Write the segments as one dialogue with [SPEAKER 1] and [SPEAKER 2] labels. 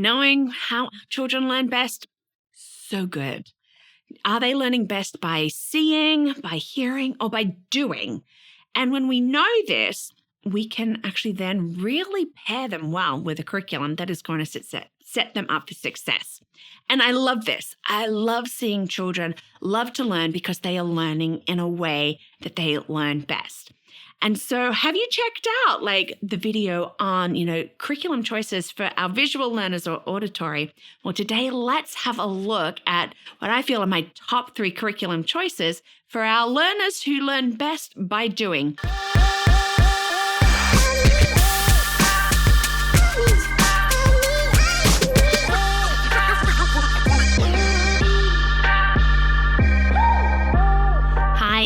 [SPEAKER 1] Knowing how our children learn best, so good. Are they learning best by seeing, by hearing, or by doing? And when we know this, we can actually then really pair them well with a curriculum that is going to set them up for success. And I love this. I love seeing children love to learn because they are learning in a way that they learn best. And so have you checked out the video on, curriculum choices for our visual learners or auditory? Well, today let's have a look at what I feel are my top 3 curriculum choices for our learners who learn best by doing.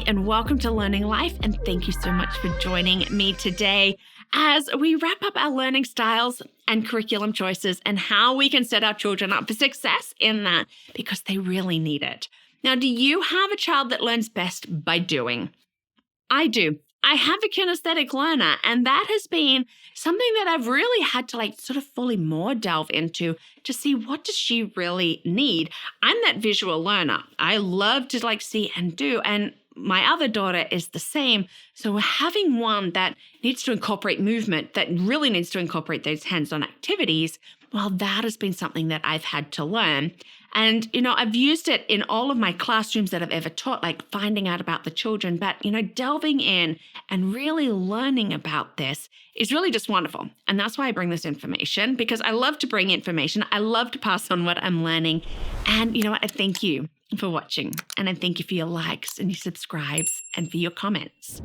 [SPEAKER 1] And welcome to Learning Life, and thank you so much for joining me today as we wrap up our learning styles and curriculum choices and how we can set our children up for success in that because they really need it. Now, do you have a child that learns best by doing? I do. I have a kinesthetic learner, and that has been something that I've really had to sort of fully more delve into to see what does she really need. I'm that visual learner. I love to see and do, and my other daughter is the same. So we're having one that needs to incorporate movement, that really needs to incorporate those hands-on activities. Well, that has been something that I've had to learn. And, I've used it in all of my classrooms that I've ever taught, finding out about the children. But, delving in and really learning about this is really just wonderful. And that's why I bring this information, because I love to bring information. I love to pass on what I'm learning. And you know what? I thank you for watching. And I thank you for your likes and your subscribes and for your comments.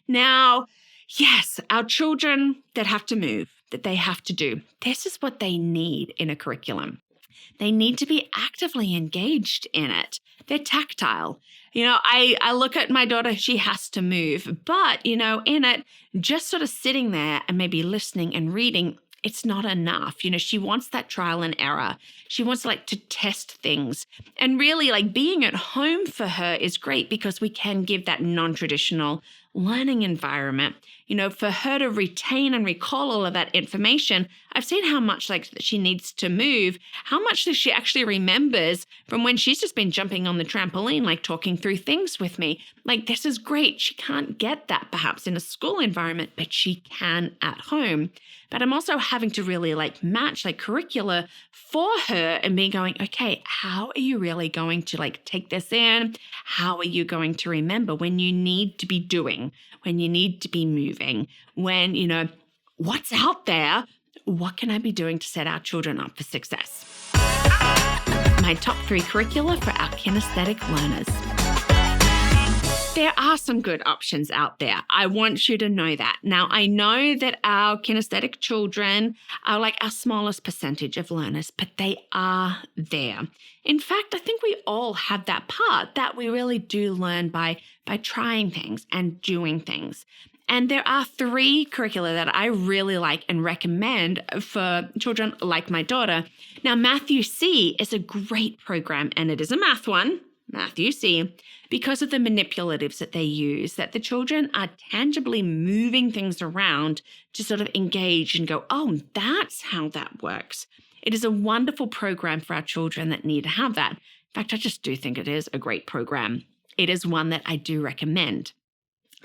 [SPEAKER 1] Now, yes, our children that have to move, that they have to do, this is what they need in a curriculum. They need to be actively engaged in it. They're tactile. I look at my daughter, she has to move, but, in it, just sort of sitting there and maybe listening and reading, it's not enough. She wants that trial and error. She wants to test things. And really being at home for her is great because we can give that non-traditional learning environment. For her to retain and recall all of that information, I've seen how much she needs to move, how much she actually remembers from when she's just been jumping on the trampoline, talking through things with me. This is great. She can't get that perhaps in a school environment, but she can at home. But I'm also having to really match curricula for her and being going, okay, how are you really going to take this in? How are you going to remember when you need to be doing, when you need to be moving, when, what's out there? What can I be doing to set our children up for success? My top 3 curricula for our kinesthetic learners. There are some good options out there. I want you to know that. Now, I know that our kinesthetic children are our smallest percentage of learners, but they are there. In fact, I think we all have that part that we really do learn by trying things and doing things. And there are 3 curricula that I really like and recommend for children like my daughter. Now, Matthew C is a great program, and it is a math one. Matthew C, because of the manipulatives that they use, that the children are tangibly moving things around to sort of engage and go, oh, that's how that works. It is a wonderful program for our children that need to have that. In fact, I just do think it is a great program. It is one that I do recommend.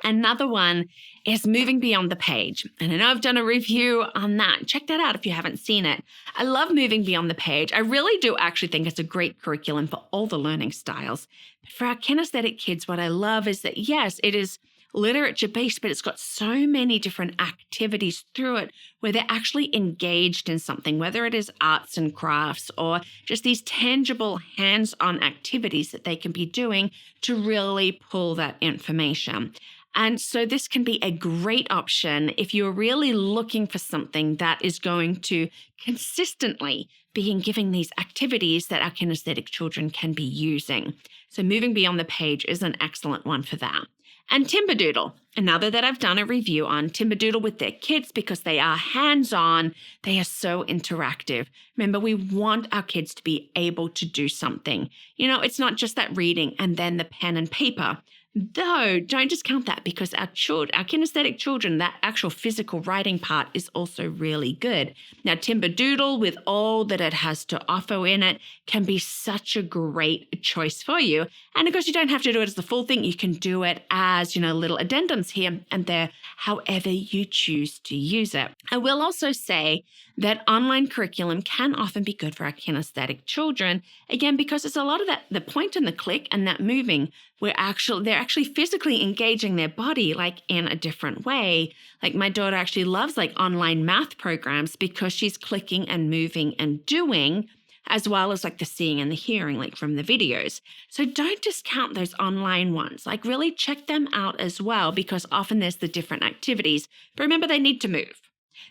[SPEAKER 1] Another one is Moving Beyond the Page. And I know I've done a review on that. Check that out if you haven't seen it. I love Moving Beyond the Page. I really do actually think it's a great curriculum for all the learning styles. But for our kinesthetic kids, what I love is that, yes, it is literature-based, but it's got so many different activities through it where they're actually engaged in something, whether it is arts and crafts or just these tangible hands-on activities that they can be doing to really pull that information. And so this can be a great option if you're really looking for something that is going to consistently be giving these activities that our kinesthetic children can be using. So Moving Beyond the Page is an excellent one for that. And Timberdoodle, another that I've done a review on, Timberdoodle with their kids because they are hands-on, they are so interactive. Remember, we want our kids to be able to do something. It's not just that reading and then the pen and paper. Though, don't discount that because our kinesthetic children, that actual physical writing part is also really good. Now, Timberdoodle, with all that it has to offer in it, can be such a great choice for you. And of course, you don't have to do it as the full thing. You can do it as, little addendums here and there, however you choose to use it. I will also say that online curriculum can often be good for our kinesthetic children, again, because it's a lot of that, the point and the click and that moving, they're actually physically engaging their body like in a different way. Like my daughter actually loves like online math programs because she's clicking and moving and doing, as well as like the seeing and the hearing, like from the videos. So don't discount those online ones. Like really check them out as well, because often there's the different activities. But remember, they need to move.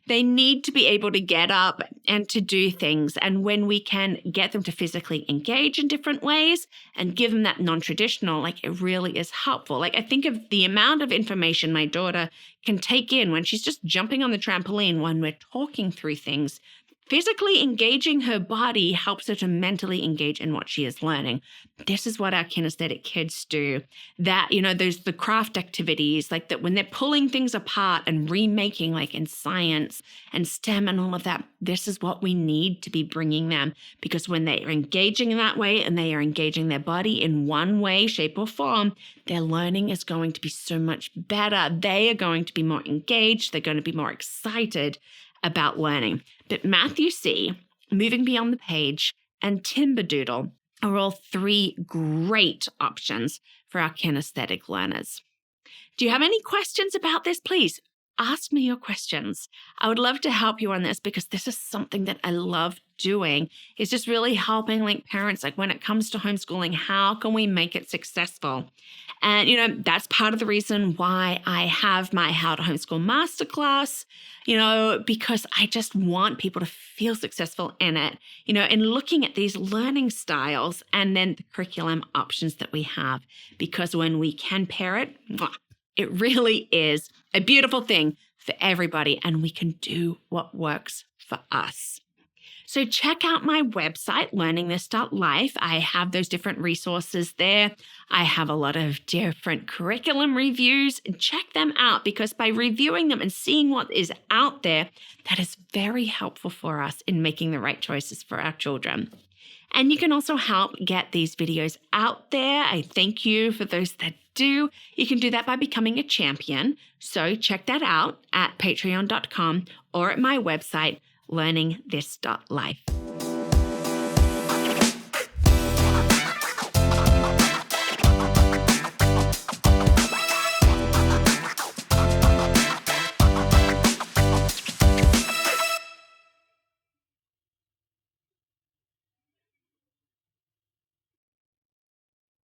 [SPEAKER 1] They need to be able to get up and to do things. And when we can get them to physically engage in different ways and give them that non-traditional, like it really is helpful. Like I think of the amount of information my daughter can take in when she's just jumping on the trampoline when we're talking through things. Physically engaging her body helps her to mentally engage in what she is learning. This is what our kinesthetic kids do. That, the craft activities, like that when they're pulling things apart and remaking, like in science and STEM and all of that, this is what we need to be bringing them. Because when they are engaging in that way and they are engaging their body in one way, shape, or form, their learning is going to be so much better. They are going to be more engaged. They're going to be more excited about learning. But Matthew C., Moving Beyond the Page, and Timberdoodle are all three great options for our kinesthetic learners. Do you have any questions about this? Please ask me your questions. I would love to help you on this because this is something that I love doing. It's just really helping like parents, like when it comes to homeschooling, how can we make it successful? And, that's part of the reason why I have my How to Homeschool Masterclass, because I just want people to feel successful in it, in looking at these learning styles and then the curriculum options that we have. Because when we can pair it, it really is a beautiful thing for everybody, and we can do what works for us. So check out my website, LearningThis.Life. I have those different resources there. I have a lot of different curriculum reviews. Check them out because by reviewing them and seeing what is out there, that is very helpful for us in making the right choices for our children. And you can also help get these videos out there. I thank you for those that do. You can do that by becoming a champion. So check that out at patreon.com or at my website, LearningThis.Life.